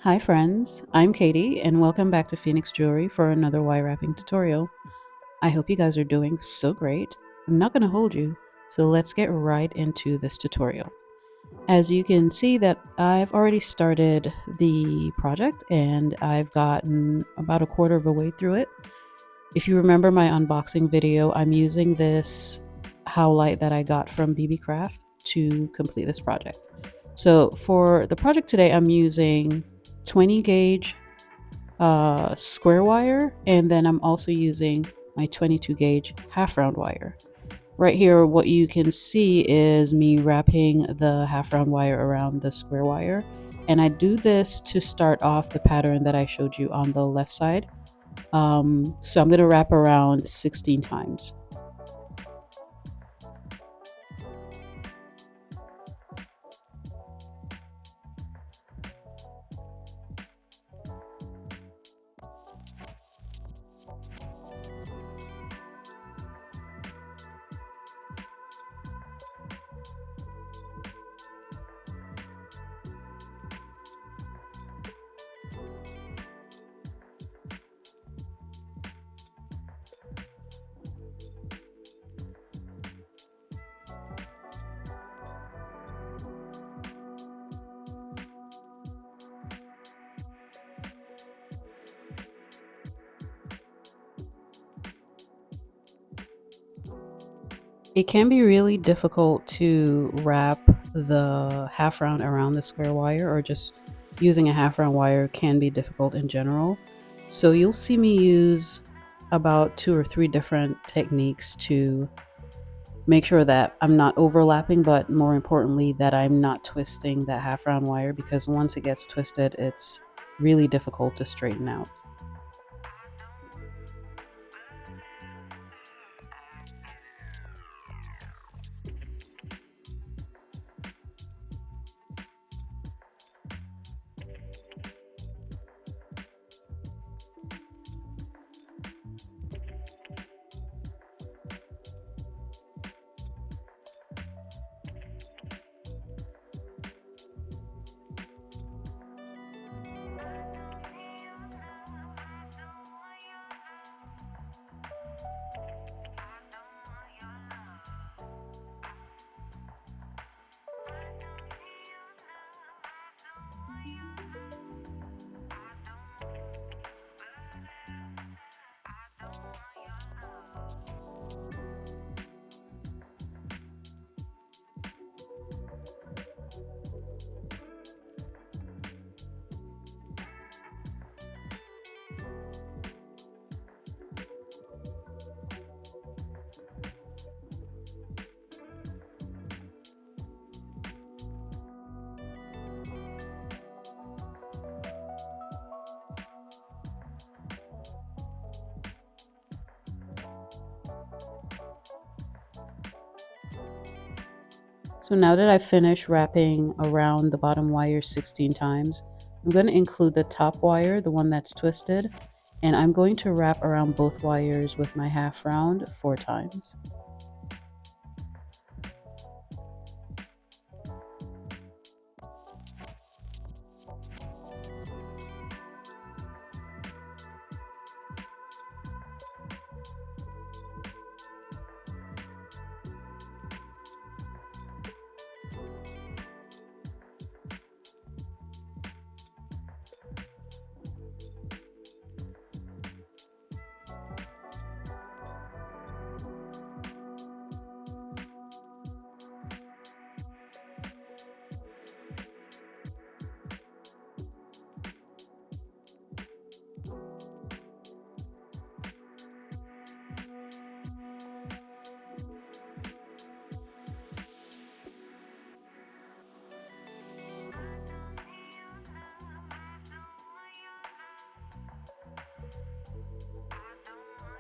Hi friends, I'm Katie and welcome back to Feenyx Jewelry for another wire wrapping tutorial. I hope you guys are doing so great. I'm not going to hold you, so let's get right into this tutorial. As you can see that I've already started the project and I've gotten about a quarter of a way through it. If you remember my unboxing video, I'm using this Howlite that I got from BB to complete this project. So for the project today, I'm using 20 gauge square wire, and then I'm also using my 22 gauge half round wire. Right here, what you can see is me wrapping the half round wire around the square wire, and I do this to start off the pattern that I showed you on the left side. So I'm going to wrap around 16 times. It can be really difficult to wrap the half round around the square wire, or just using a half round wire can be difficult in general. So you'll see me use about 2 or 3 different techniques to make sure that I'm not overlapping, but more importantly that I'm not twisting that half round wire, because once it gets twisted, it's really difficult to straighten out. So now that I've finished wrapping around the bottom wire 16 times, I'm going to include the top wire, the one that's twisted, and I'm going to wrap around both wires with my half round 4 times.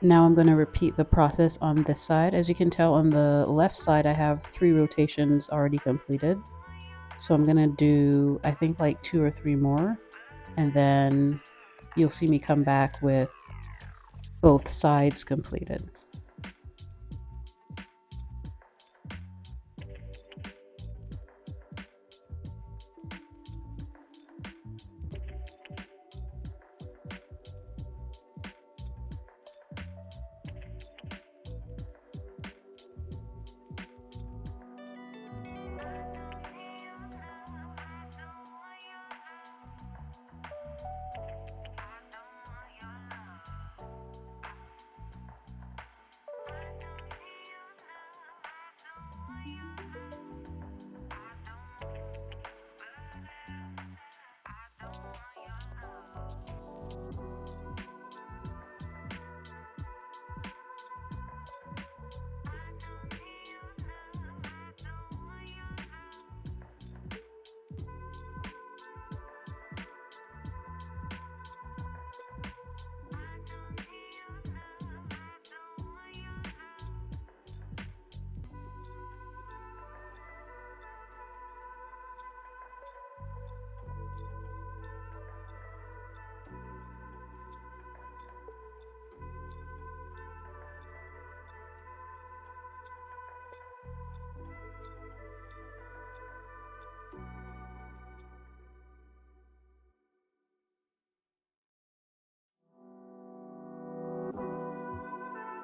Now I'm going to repeat the process on this side. As you can tell, on the left side I have 3 rotations already completed. So I'm going to do, I think, like 2 or 3 more, and then you'll see me come back with both sides completed.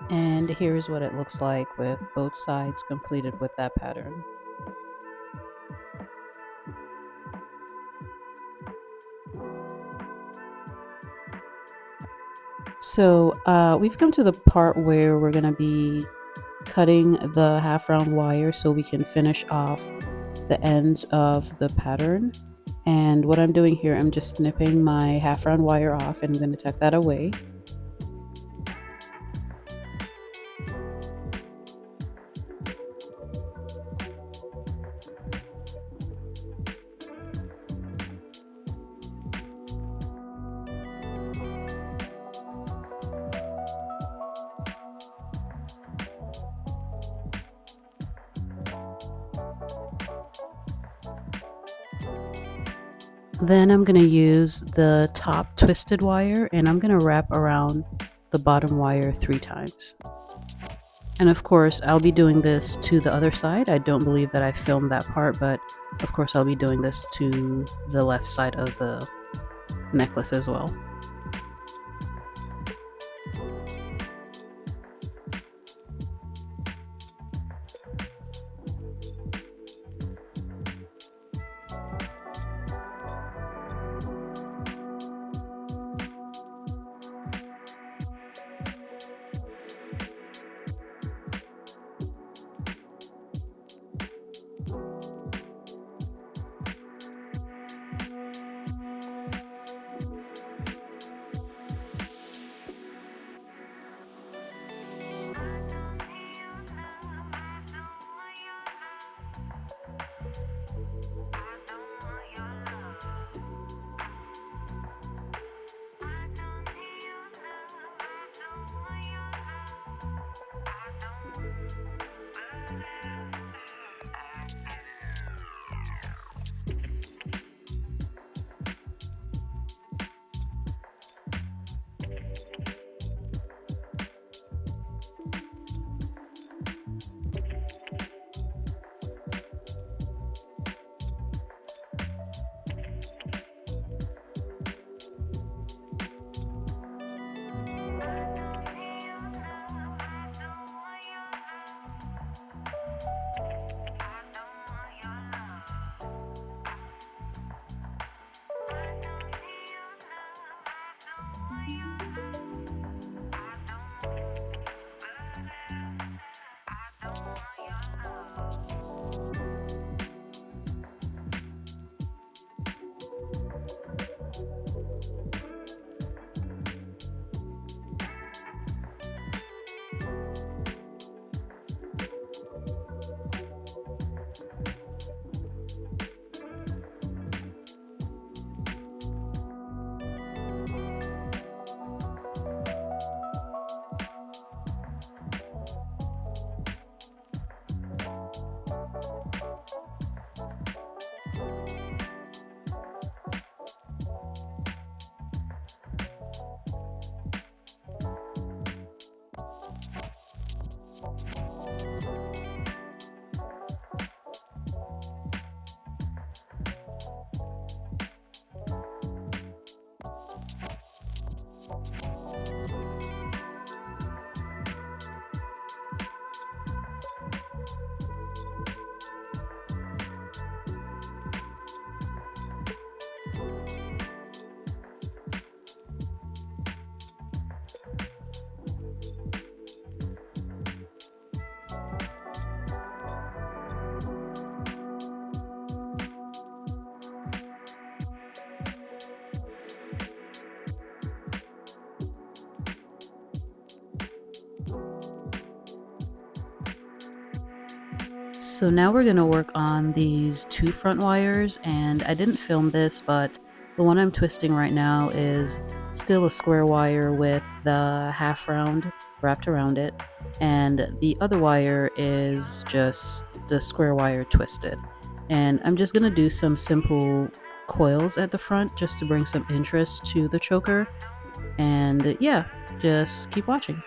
And here's what it looks like with both sides completed with that pattern. So we've come to the part where we're going to be cutting the half round wire so we can finish off the ends of the pattern. And what I'm doing here, I'm just snipping my half round wire off and I'm going to tuck that away. Then I'm going to use the top twisted wire and I'm going to wrap around the bottom wire 3 times. And of course, I'll be doing this to the other side. I don't believe that I filmed that part, but of course I'll be doing this to the left side of the necklace as well. So now we're going to work on these two front wires, and I didn't film this, but the one I'm twisting right now is still a square wire with the half round wrapped around it, and the other wire is just the square wire twisted. And I'm just going to do some simple coils at the front just to bring some interest to the choker. And yeah, just keep watching.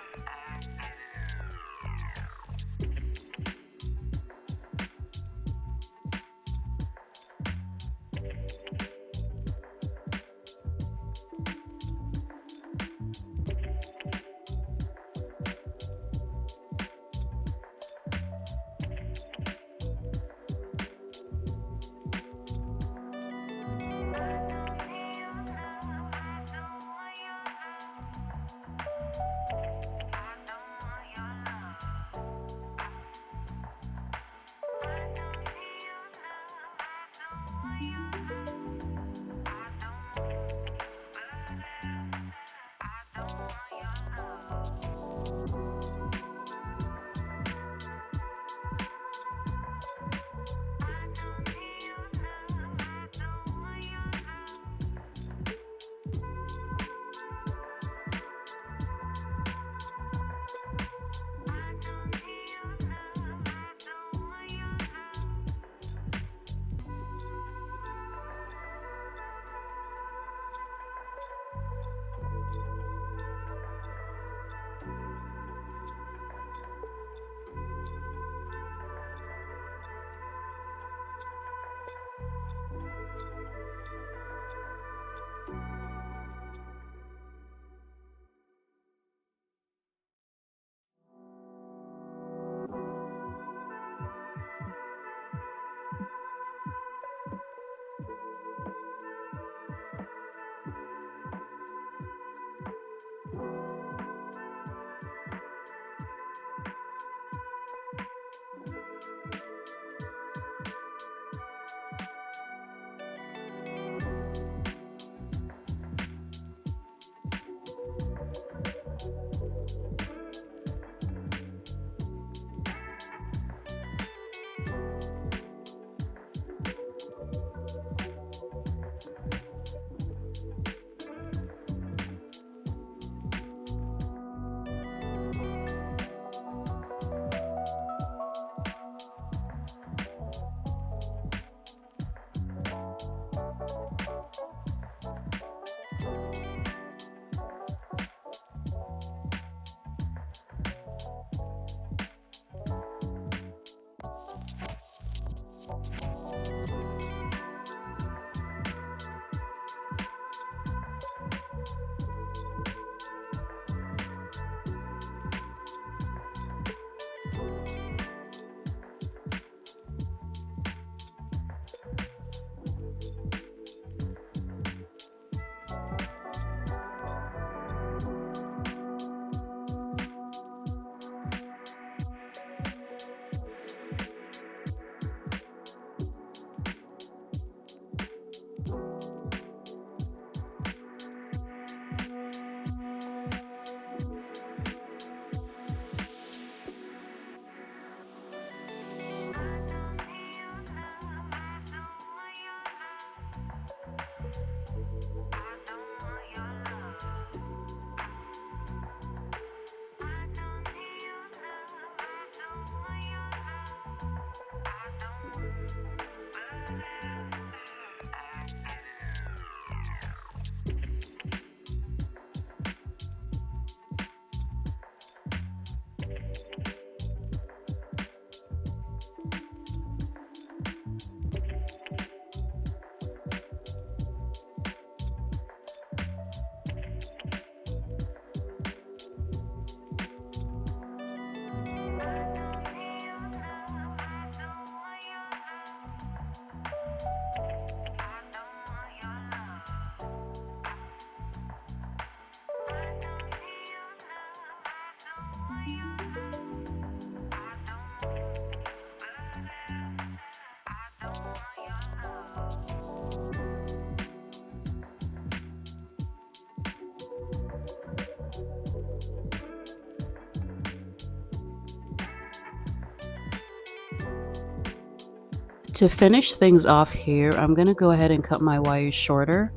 To finish things off here, I'm going to go ahead and cut my wires shorter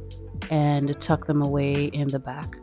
and tuck them away in the back.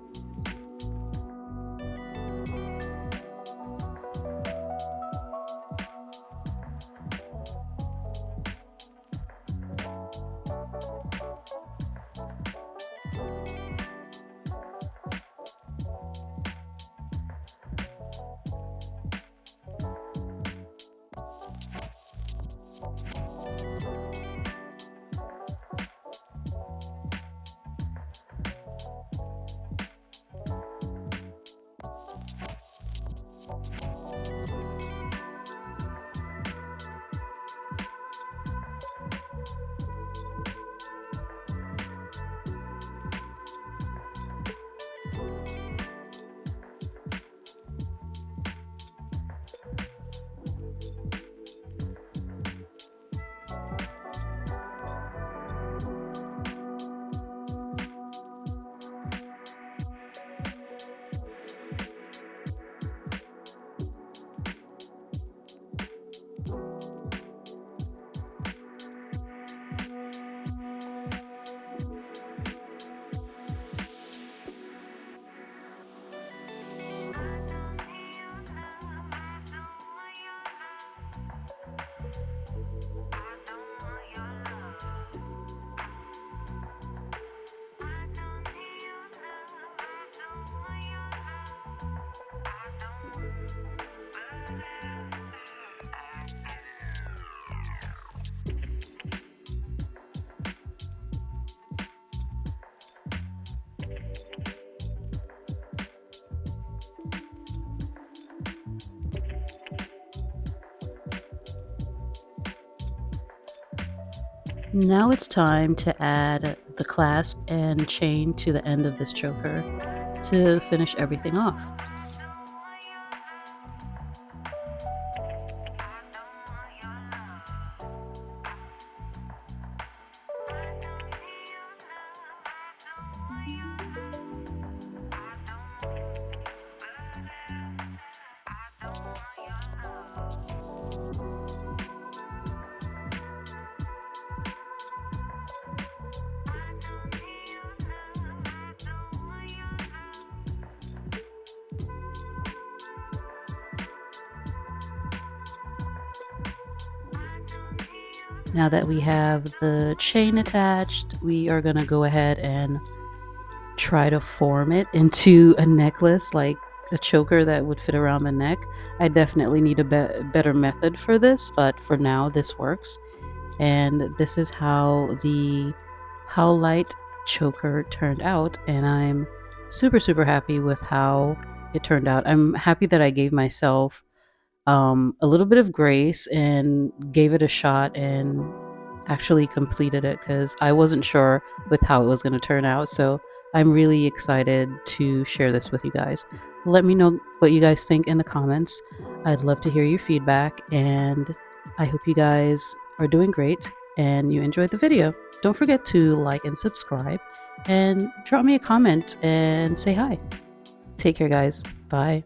Now it's time to add the clasp and chain to the end of this choker to finish everything off. Now that we have the chain attached, we are going to go ahead and try to form it into a necklace, like a choker that would fit around the neck. I definitely need a better method for this, but for now this works. And this is how the Howlite choker turned out, and I'm super happy with how it turned out. I'm happy that I gave myself a little bit of grace and gave it a shot and actually completed it, because I wasn't sure with how it was going to turn out. So I'm really excited to share this with you guys. Let me know what you guys think in the comments. I'd love to hear your feedback, and I hope you guys are doing great and you enjoyed the video. Don't forget to like and subscribe, and drop me a comment and say hi. Take care, guys. Bye.